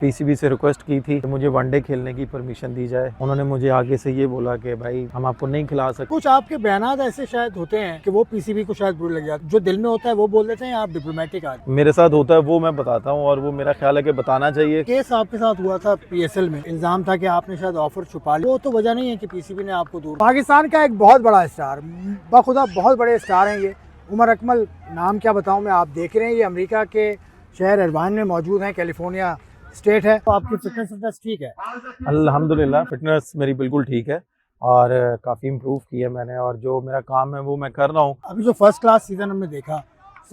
PCB से request की थी कि मुझे वनडे खेलने की परमिशन दी जाए। उन्होंने मुझे आगे से ये बोला कि भाई हम आपको नहीं खिला सकते। कुछ आपके बयानात ऐसे शायद होते हैं कि वो पीसीबी को शायद बुरे लग जाते हैं, जो दिल में होता है वो बोल देते हैं, आप डिप्लोमेटिक आदमी। मेरे साथ होता है वो मैं बताता हूँ और वो मेरा ख्याल है कि बताना चाहिए। केस आपके साथ हुआ था पीएसएल में, इल्जाम था कि आपने शायद ऑफर छुपा लिया, वो तो वजह नहीं है कि पीसीबी ने आपको दूर। पाकिस्तान का एक बहुत बड़ा स्टार, बखुदा बहुत बड़े स्टार हैं ये, उमर अकमल। नाम क्या बताऊं मैं, आप देख रहे हैं ये अमेरिका के शहर इरवान में मौजूद हैं, कैलिफोर्निया स्टेट है। तो आपकी फिटनेस ठीक है? अल्हम्दुलिल्लाह फिटनेस मेरी बिल्कुल ठीक है और काफ़ी इम्प्रूव की है मैंने, और जो मेरा काम है वो मैं कर रहा हूँ। अभी जो फर्स्ट क्लास सीजन हमने देखा,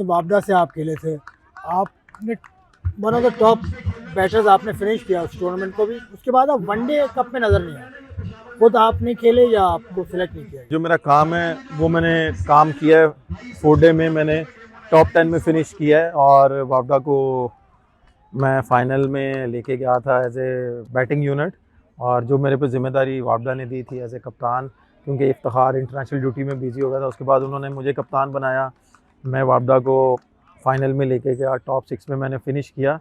वापडा से आप खेले थे, आपने one of the top batters आपने फिनिश किया उस टूर्नामेंट को भी। उसके बाद आप वनडे कप में नजर नहीं आए, खुद आपने खेले या आपको सिलेक्ट नहीं किया? जो मेरा काम है वो मैंने काम किया है। 4 डे में मैंने टॉप 10 में फिनिश किया है और वापडा को मैं फ़ाइनल में लेके गया था एज ए बैटिंग यूनिट। और जो मेरे पे ज़िम्मेदारी वापडा ने दी थी एज ए कप्तान, क्योंकि इफ्तिखार इंटरनेशनल ड्यूटी में बिज़ी हो गया था, उसके बाद उन्होंने मुझे कप्तान बनाया। मैं वापडा को फ़ाइनल में लेके गया, टॉप 6 में मैंने फ़िनिश किया।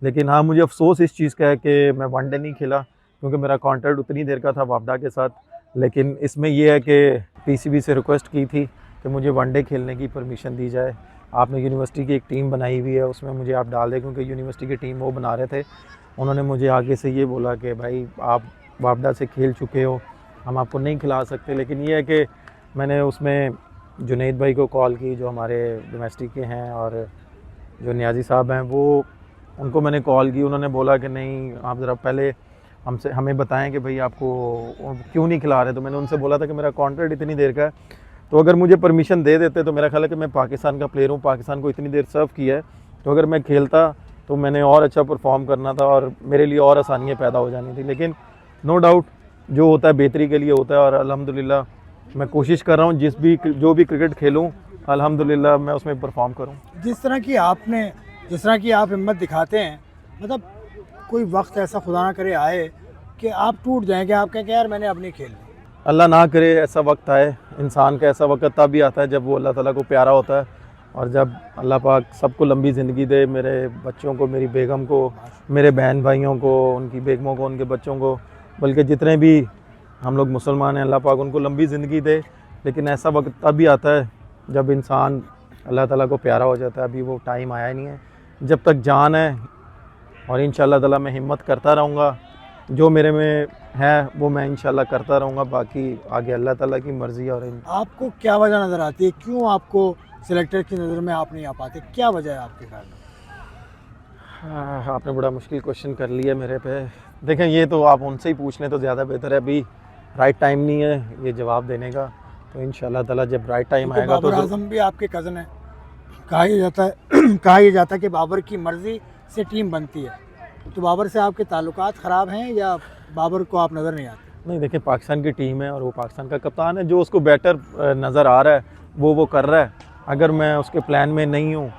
लेकिन हाँ, मुझे अफसोस इस चीज़ का है कि मैं वनडे नहीं खेला, क्योंकि मेरा कॉन्ट्रैक्ट उतनी देर का था वापडा के साथ। लेकिन इसमें यह है कि पीसीबी से रिक्वेस्ट की थी कि मुझे वनडे खेलने की परमिशन दी जाए। आपने यूनिवर्सिटी की एक टीम बनाई हुई है, उसमें मुझे आप डाल दें, क्योंकि यूनिवर्सिटी की टीम वो बना रहे थे। उन्होंने मुझे आगे से ये बोला कि भाई आप वापडा से खेल चुके हो, हम आपको नहीं खिला सकते। लेकिन ये है कि मैंने उसमें जुनैद भाई को कॉल की, जो हमारे डोमेस्टिक के हैं, और जो नियाज़ी साहब हैं वो, उनको मैंने कॉल की। उन्होंने बोला कि नहीं, आप ज़रा पहले हमें बताएं कि भाई आपको क्यों नहीं खिला रहे। तो मैंने उनसे बोला था कि मेरा कॉन्ट्रैक्ट इतनी देर का है, तो अगर मुझे परमिशन दे देते तो मेरा ख्याल है कि मैं पाकिस्तान का प्लेयर हूँ, पाकिस्तान को इतनी देर सर्व किया है, तो अगर मैं खेलता तो मैंने और अच्छा परफॉर्म करना था और मेरे लिए और आसानियाँ पैदा हो जानी थी। लेकिन नो डाउट जो होता है बेहतरी के लिए होता है, और अल्हम्दुलिल्लाह मैं कोशिश कर रहा हूँ जो भी क्रिकेट खेलूँ अल्हम्दुलिल्लाह मैं उसमें परफॉर्म करूँ। जिस तरह की आप हिम्मत दिखाते हैं, मतलब कोई वक्त ऐसा खुदा ना करे आए कि आप टूट जाएं, कि आप कहें कि यार मैंने अब नहीं खेलना। अल्लाह ना करे ऐसा वक्त आए। इंसान का ऐसा वक्त तब भी आता है जब वो अल्लाह ताला को प्यारा होता है, और जब अल्लाह पाक सबको लंबी ज़िंदगी दे, मेरे बच्चों को, मेरी बेगम को, मेरे बहन भाइयों को, उनकी बेगमों को, उनके बच्चों को, बल्कि जितने भी हम लोग मुसलमान हैं, अल्लाह पाक उनको लंबी ज़िंदगी दे। लेकिन ऐसा वक्त तब भी आता है जब इंसान अल्लाह ताला को प्यारा हो जाता है। अभी वो टाइम आया नहीं है, जब तक जान है, और इंशाअल्लाह ताला मैं हिम्मत करता रहूँगा। जो मेरे में है वो मैं इंशाल्लाह करता रहूँगा, बाकी आगे अल्लाह ताला की मर्ज़ी। और आपको क्या वजह नज़र आती है, क्यों आपको सिलेक्टर की नज़र में आप नहीं आ पाते, क्या वजह है आपके ख्याल में? आपने बड़ा मुश्किल क्वेश्चन कर लिया मेरे पे। देखें, ये तो आप उनसे ही पूछ लें तो ज़्यादा बेहतर है। अभी राइट टाइम नहीं है ये जवाब देने का, तो इंशाल्लाह ताला जब राइट टाइम आएगा तो। बाबर आजम भी आपके कज़न है, कहा यह जाता है कि बाबर की मर्ज़ी से टीम बनती है, तो बाबर से आपके ताल्लुकात ख़राब हैं या बाबर को आप नज़र नहीं आते? नहीं, देखिए पाकिस्तान की टीम है और वो पाकिस्तान का कप्तान है, जो उसको बेटर नज़र आ रहा है वो कर रहा है। अगर मैं उसके प्लान में नहीं हूँ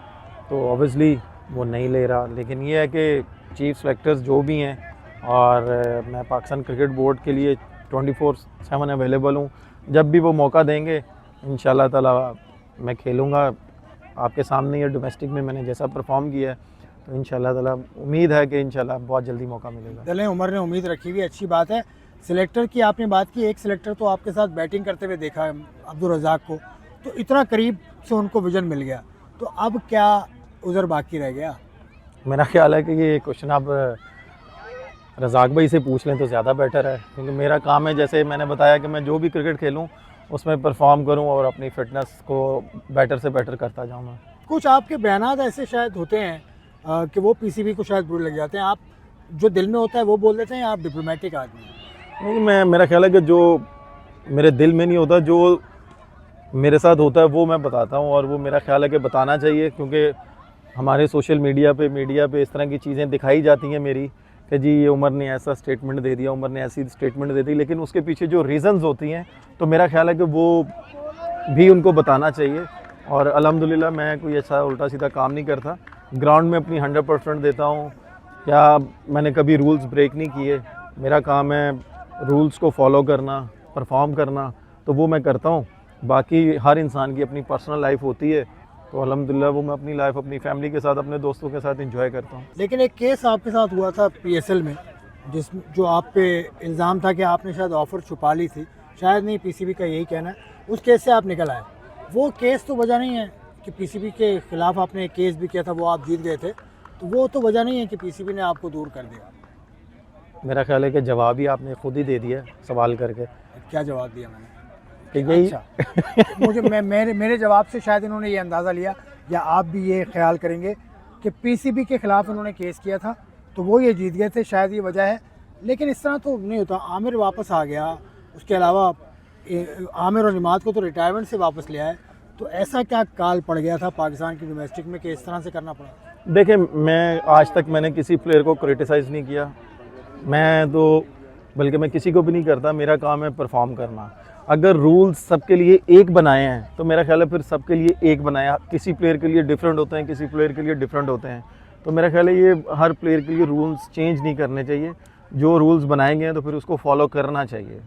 तो ऑब्वियसली वो नहीं ले रहा। लेकिन ये है कि चीफ सेलेक्टर्स जो भी हैं, और मैं पाकिस्तान क्रिकेट बोर्ड के लिए 24/7 अवेलेबल हूँ। जब भी वो मौका देंगे इंशाल्लाह ताला मैं खेलूँगा। आपके सामने ये डोमेस्टिक में मैंने जैसा परफॉर्म किया है, तो इंशाल्लाह ताला उम्मीद है कि इंशाल्लाह बहुत जल्दी मौका मिलेगा। चलें, उमर ने उम्मीद रखी हुई, अच्छी बात है। सिलेक्टर की आपने बात की, एक सिलेक्टर तो आपके साथ बैटिंग करते हुए देखा है, अब्दुल रज़ाक को, तो इतना करीब से उनको विजन मिल गया, तो अब क्या उधर बाकी रह गया? मेरा ख्याल है कि ये क्वेश्चन आप रज़ाक भाई से पूछ लें तो ज़्यादा बेटर है, क्योंकि मेरा काम है, जैसे मैंने बताया, कि मैं जो भी क्रिकेट खेलूँ उसमें परफॉर्म करूँ और अपनी फ़िटनेस को बेटर से बेटर करता जाऊँगा। कुछ आपके बयानात ऐसे शायद होते हैं कि वो पीसीबी को शायद बुरे लग जाते हैं, आप जो दिल में होता है वो बोल देते हैं, आप डिप्लोमेटिक आदमी हैं? नहीं, मेरा ख्याल है कि जो मेरे दिल में नहीं होता, जो मेरे साथ होता है वो मैं बताता हूँ, और वो मेरा ख्याल है कि बताना चाहिए, क्योंकि हमारे सोशल मीडिया पे इस तरह की चीज़ें दिखाई जाती हैं मेरी, कि जी ये उमर ने ऐसा स्टेटमेंट दे दिया, उमर ने ऐसी स्टेटमेंट दे दी। लेकिन उसके पीछे जो रीज़न्स होती हैं, तो मेरा ख्याल है कि वो भी उनको बताना चाहिए। और अल्हम्दुलिल्लाह मैं कोई ऐसा उल्टा सीधा काम नहीं करता, ग्राउंड में अपनी 100% देता हूँ। क्या मैंने कभी रूल्स ब्रेक नहीं किए? मेरा काम है रूल्स को फॉलो करना, परफॉर्म करना, तो वो मैं करता हूँ। बाकी हर इंसान की अपनी पर्सनल लाइफ होती है, तो अल्हम्दुलिल्लाह वो मैं अपनी लाइफ अपनी फैमिली के साथ अपने दोस्तों के साथ एंजॉय करता हूँ। लेकिन एक केस आपके साथ हुआ था पीएसएल में, जिसमें जो आप पे इल्ज़ाम था कि आपने शायद ऑफ़र छुपा ली थी, शायद नहीं, पीसीबी का यही कहना है। उस केस से आप निकल आए। वो केस तो वजह नहीं है कि पीसीबी के ख़िलाफ़ आपने एक केस भी किया था, वो आप जीत गए थे, तो वो तो वजह नहीं है कि पीसीबी ने आपको दूर कर दिया। मेरा ख्याल है कि जवाब ही आपने खुद ही दे दिया सवाल करके क्या जवाब दिया मैंने? कि यही अच्छा मुझे मेरे जवाब से शायद इन्होंने ये अंदाज़ा लिया, या आप भी ये ख्याल करेंगे कि पीसीबी के ख़िलाफ़ इन्होंने केस किया था तो वो ये जीत गए थे, शायद ये वजह है। लेकिन इस तरह तो नहीं होता। आमिर वापस आ गया, उसके अलावा आमिर और निमाद को तो रिटायरमेंट से वापस लिया है, तो ऐसा क्या काल पड़ गया था पाकिस्तान की डोमेस्टिक में कि इस तरह से करना पड़ा? देखिए, मैं आज तक मैंने किसी प्लेयर को क्रिटिसाइज़ नहीं किया, बल्कि मैं किसी को भी नहीं करता। मेरा काम है परफॉर्म करना। अगर रूल्स सबके लिए एक बनाए हैं तो मेरा ख्याल है फिर सबके लिए एक बनाया। किसी प्लेयर के लिए डिफरेंट होते हैं, किसी प्लेयर के लिए डिफरेंट होते हैं, तो मेरा ख्याल है ये हर प्लेयर के लिए रूल्स चेंज नहीं करने चाहिए। जो रूल्स बनाए गए हैं तो फिर उसको फॉलो करना चाहिए।